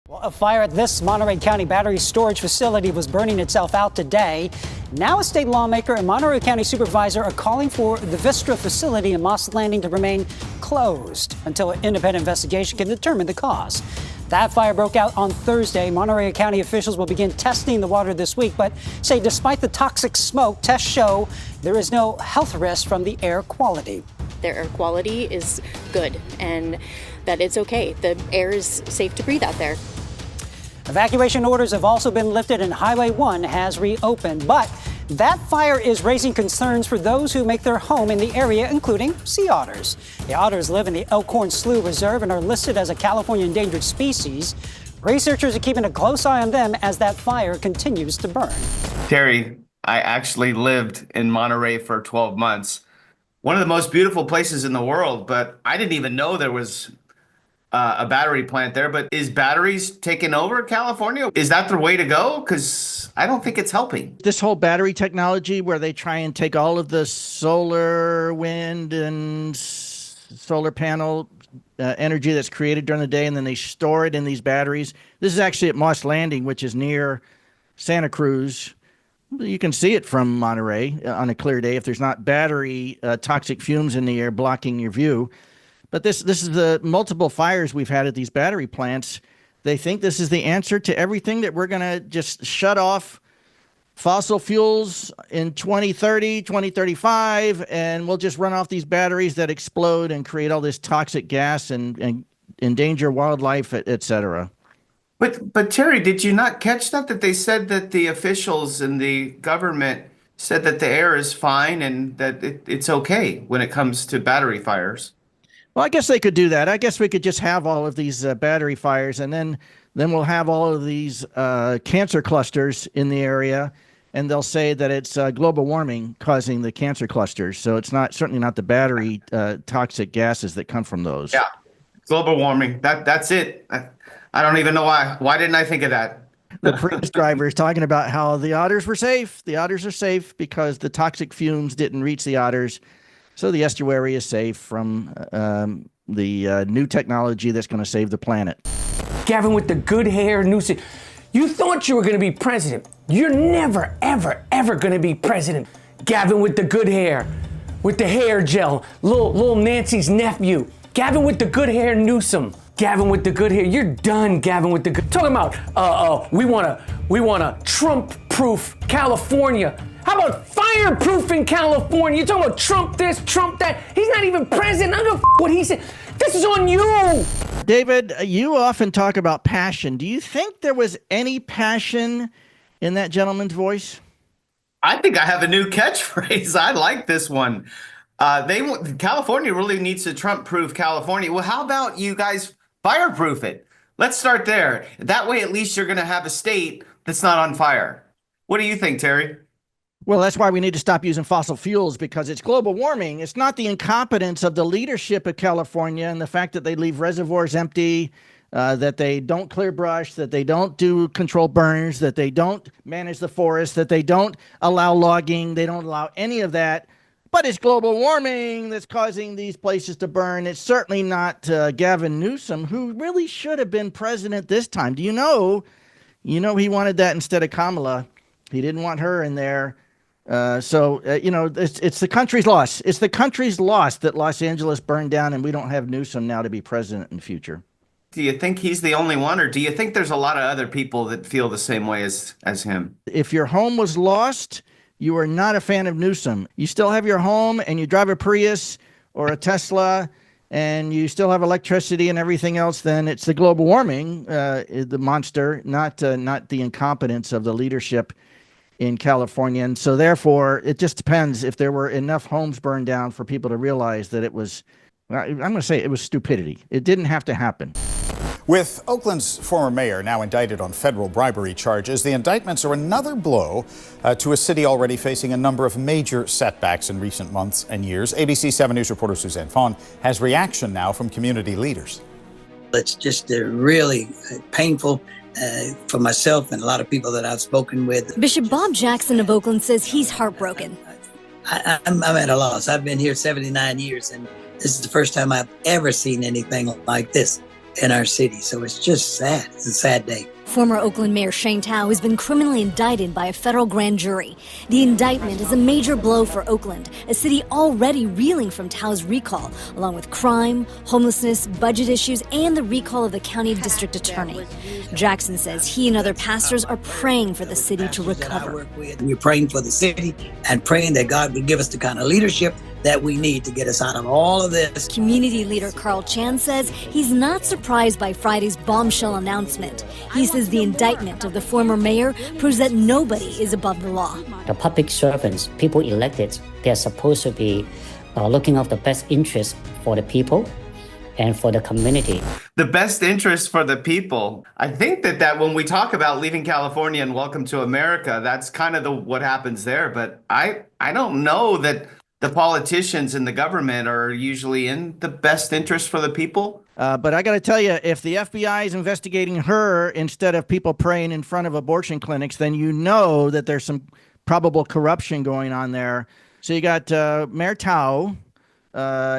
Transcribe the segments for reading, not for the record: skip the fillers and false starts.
Well, a fire at this Monterey County battery storage facility was burning itself out today. Now a state lawmaker and Monterey County supervisor are calling for the Vistra facility in Moss Landing to remain closed until an independent investigation can determine the cause. That fire broke out on Thursday. Monterey County officials will begin testing the water this week, but say despite the toxic smoke, tests show there is no health risk from the air quality. Their air quality is good and that it's okay. The air is safe to breathe out there. Evacuation orders have also been lifted and Highway 1 has reopened. But that fire is raising concerns for those who make their home in the area, including sea otters. The otters live in the Elkhorn Slough Reserve and are listed as a California endangered species. Researchers are keeping a close eye on them as that fire continues to burn. Terry, I actually lived in Monterey for 12 months. One of the most beautiful places in the world, but I didn't even know there was a battery plant there. But is batteries taking over California? Is that the way to go? Because I don't think it's helping. This whole battery technology where they try and take all of the solar, wind, and solar panel energy that's created during the day, and then they store it in these batteries. This is actually at Moss Landing, which is near Santa Cruz. You can see it from Monterey on a clear day if there's not battery toxic fumes in the air blocking your view. But this is the multiple fires we've had at these battery plants. They think this is the answer to everything, that we're going to just shut off fossil fuels in 2030, 2035, and we'll just run off these batteries that explode and create all this toxic gas and endanger wildlife, et cetera. But Terry, did you not catch that they said that the officials in the government said that the air is fine and that it's okay when it comes to battery fires? Well, I guess they could do that. I guess we could just have all of these battery fires, and then we'll have all of these cancer clusters in the area, and they'll say that it's global warming causing the cancer clusters. So it's certainly not the battery toxic gases that come from those. Yeah, global warming. That's it. I don't even know why. Why didn't I think of that? The Prius driver is talking about how the otters were safe. The otters are safe because the toxic fumes didn't reach the otters. So the estuary is safe from the new technology that's going to save the planet. Gavin with the good hair, Newsom. You thought you were going to be president. You're never, ever, ever going to be president. Gavin with the good hair, with the hair gel, little Nancy's nephew. Gavin with the good hair, Newsom. Gavin with the good hair. You're done, Gavin with the good. Talking about we want to Trump-proof California. How about fireproofing California? You're talking about Trump this, Trump that. He's not even president. I don't give a what he said. This is on you. David, you often talk about passion. Do you think there was any passion in that gentleman's voice? I think I have a new catchphrase. I like this one. California really needs to Trump-proof California. Well, how about you guys fireproof it? Let's start there. That way, at least you're going to have a state that's not on fire. What do you think, Terry? Well, that's why we need to stop using fossil fuels, because it's global warming. It's not the incompetence of the leadership of California and the fact that they leave reservoirs empty, that they don't clear brush, that they don't do control burns, that they don't manage the forest, that they don't allow logging. They don't allow any of that. But it's global warming that's causing these places to burn. It's certainly not Gavin Newsom, who really should have been president this time. Do you know he wanted that instead of Kamala. He didn't want her in there. It's the country's loss. It's the country's loss that Los Angeles burned down, and we don't have Newsom now to be president in the future. Do you think he's the only one, or do you think there's a lot of other people that feel the same way as him? If your home was lost, you are not a fan of Newsom. You still have your home and you drive a Prius or a Tesla and you still have electricity and everything else, then it's the global warming, the monster, not the incompetence of the leadership in California. And so therefore, it just depends if there were enough homes burned down for people to realize that it was, I'm going to say it was stupidity. It didn't have to happen. With Oakland's former mayor now indicted on federal bribery charges, the indictments are another blow to a city already facing a number of major setbacks in recent months and years. ABC 7 News reporter Suzanne Fawn has reaction now from community leaders. It's just really painful for myself and a lot of people that I've spoken with. Bishop Bob Jackson of Oakland says he's heartbroken. I'm at a loss. I've been here 79 years, and this is the first time I've ever seen anything like this. in our city. So it's just sad. It's a sad day. Former Oakland Mayor Shane Tao has been criminally indicted by a federal grand jury. The indictment is a major blow for Oakland, a city already reeling from Tao's recall, along with crime, homelessness, budget issues, and the recall of the county district attorney. Jackson says he and other pastors are praying for the city to recover. We're praying for the city and praying that God would give us the kind of leadership that we need to get us out of all of this. Community leader Carl Chan says he's not surprised by Friday's bombshell announcement. He says the indictment of the former mayor proves that nobody is above the law. The public servants, people elected, they're supposed to be looking out the best interest for the people and for the community. The best interest for the people. I think that when we talk about leaving California and welcome to America, that's kind of what happens there. But I don't know that the politicians in the government are usually in the best interest for the people. But I got to tell you, if the FBI is investigating her instead of people praying in front of abortion clinics, then you know that there's some probable corruption going on there. So you got Mayor Tao,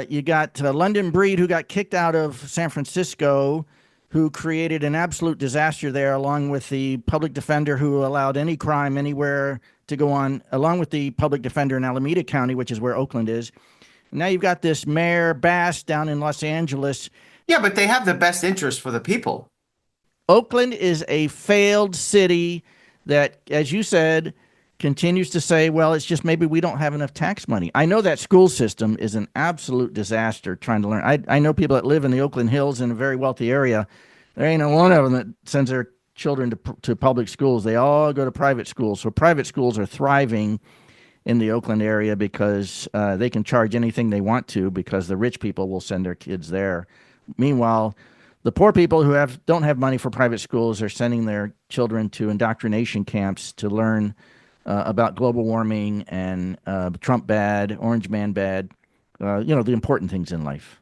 you got London Breed, who got kicked out of San Francisco, who created an absolute disaster there, along with the public defender who allowed any crime anywhere to go on, along with the public defender in Alameda County, which is where Oakland is. Now you've got this Mayor Bass down in Los Angeles. Yeah, but they have the best interest for the people. Oakland is a failed city that, as you said, continues to say, well, it's just maybe we don't have enough tax money. I know that school system is an absolute disaster trying to learn. I know people that live in the Oakland Hills in a very wealthy area. There ain't one of them that sends their children to public schools. They all go to private schools. So private schools are thriving in the Oakland area because they can charge anything they want to because the rich people will send their kids there. Meanwhile, the poor people who don't have money for private schools are sending their children to indoctrination camps to learn about global warming and Trump bad, Orange Man bad, the important things in life.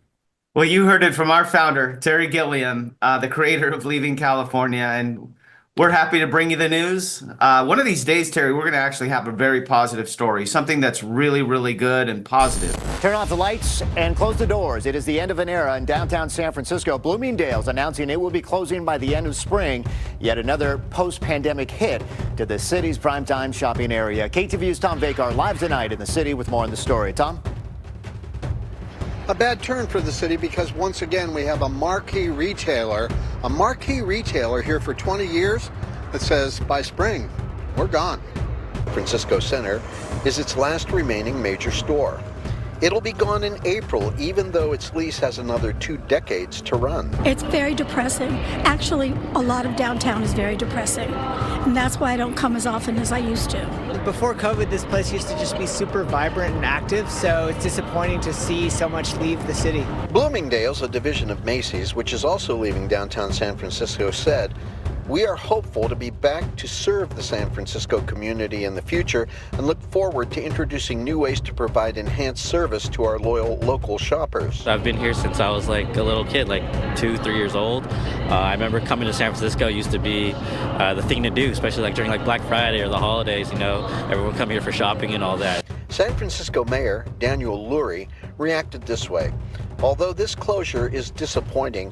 Well, you heard it from our founder, Terry Gilliam, the creator of Leaving California, and we're happy to bring you the news. One of these days, Terry, we're going to actually have a very positive story, something that's really, really good and positive. Turn off the lights and close the doors. It is the end of an era in downtown San Francisco. Bloomingdale's announcing it will be closing by the end of spring. Yet another post-pandemic hit to the city's primetime shopping area. KTVU's Tom Vakar live tonight in the city with more on the story. Tom? A bad turn for the city because once again we have a marquee retailer here for 20 years that says by spring we're gone. Francisco Center is its last remaining major store. It'll be gone in April, even though its lease has another 2 decades to run. It's very depressing. Actually, a lot of downtown is very depressing. And that's why I don't come as often as I used to. Before COVID, this place used to just be super vibrant and active, so it's disappointing to see so much leave the city. Bloomingdale's, a division of Macy's, which is also leaving downtown San Francisco, said, "We are hopeful to be back to serve the San Francisco community in the future and look forward to introducing new ways to provide enhanced service to our loyal local shoppers." I've been here since I was like a little kid, like 2-3 years old. I remember coming to San Francisco used to be the thing to do, especially like during like Black Friday or the holidays, everyone come here for shopping and all that. San Francisco Mayor Daniel Lurie reacted this way. "Although this closure is disappointing,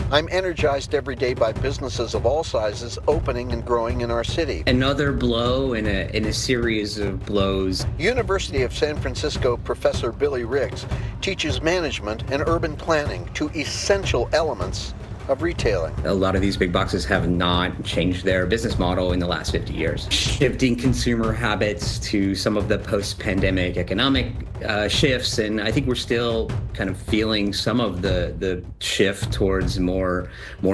I'm energized every day by businesses of all sizes opening and growing in our city." Another blow in a series of blows. University of San Francisco professor Billy Riggs teaches management and urban planning, two essential elements of retailing. A lot of these big boxes have not changed their business model in the last 50 years. Shifting consumer habits to some of the post-pandemic economic shifts, and I think we're still kind of feeling some of the shift towards more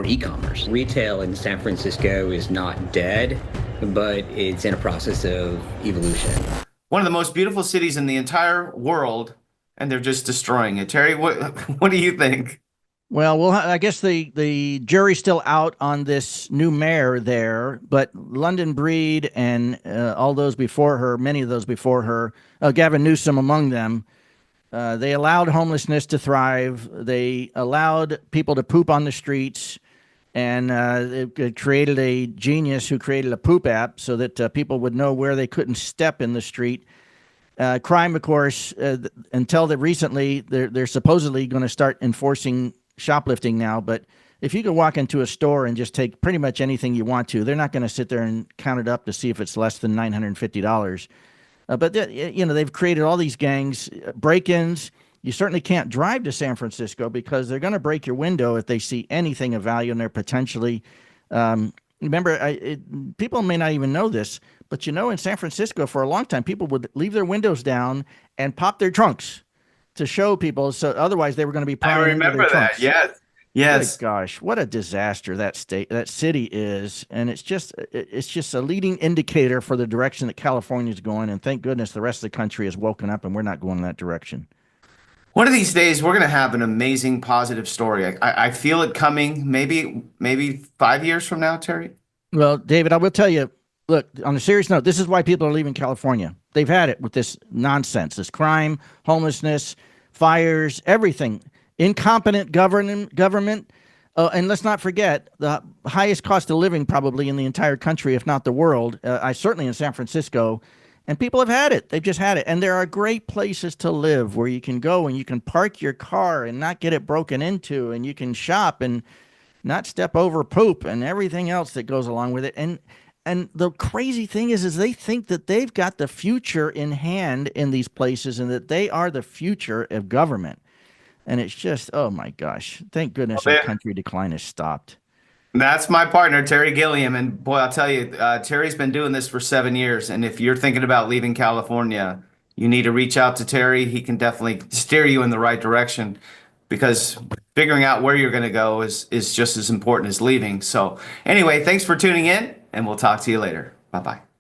e-commerce. Retail in San Francisco is not dead, but it's in a process of evolution. One of the most beautiful cities in the entire world, and they're just destroying it. Terry, what do you think? Well, I guess the jury's still out on this new mayor there, but London Breed and all those before her, many of those before her, Gavin Newsom among them, they allowed homelessness to thrive. They allowed people to poop on the streets, and it created a genius who created a poop app so that people would know where they couldn't step in the street. Crime, of course, until recently, they're supposedly going to start enforcing shoplifting now, but if you could walk into a store and just take pretty much anything you want to, they're not going to sit there and count it up to see if it's less than $950. But they've created all these gangs, break-ins. You certainly can't drive to San Francisco because they're going to break your window if they see anything of value, and they're potentially. Remember, people may not even know this, but in San Francisco for a long time, people would leave their windows down and pop their trunks to show people. So otherwise, they were going to be prying into their trunks. Yes. Yes. Good gosh, what a disaster that city is, and it's just a leading indicator for the direction that California is going. And thank goodness the rest of the country has woken up, and we're not going in that direction. One of these days, we're going to have an amazing, positive story. I feel it coming. Maybe 5 years from now, Terry. Well, David, I will tell you. Look, on a serious note, this is why people are leaving California. They've had it with this nonsense, this crime, homelessness, fires, everything. Incompetent government. And let's not forget the highest cost of living probably in the entire country, if not the world. Certainly in San Francisco. And people have had it. They've just had it. And there are great places to live where you can go and you can park your car and not get it broken into, and you can shop and not step over poop and everything else that goes along with it. And the crazy thing is they think that they've got the future in hand in these places and that they are the future of government. And it's just, oh my gosh, thank goodness our country decline has stopped. That's my partner, Terry Gilliam. And boy, I'll tell you, Terry's been doing this for 7 years. And if you're thinking about leaving California, you need to reach out to Terry. He can definitely steer you in the right direction, because figuring out where you're going to go is just as important as leaving. So anyway, thanks for tuning in, and we'll talk to you later. Bye-bye.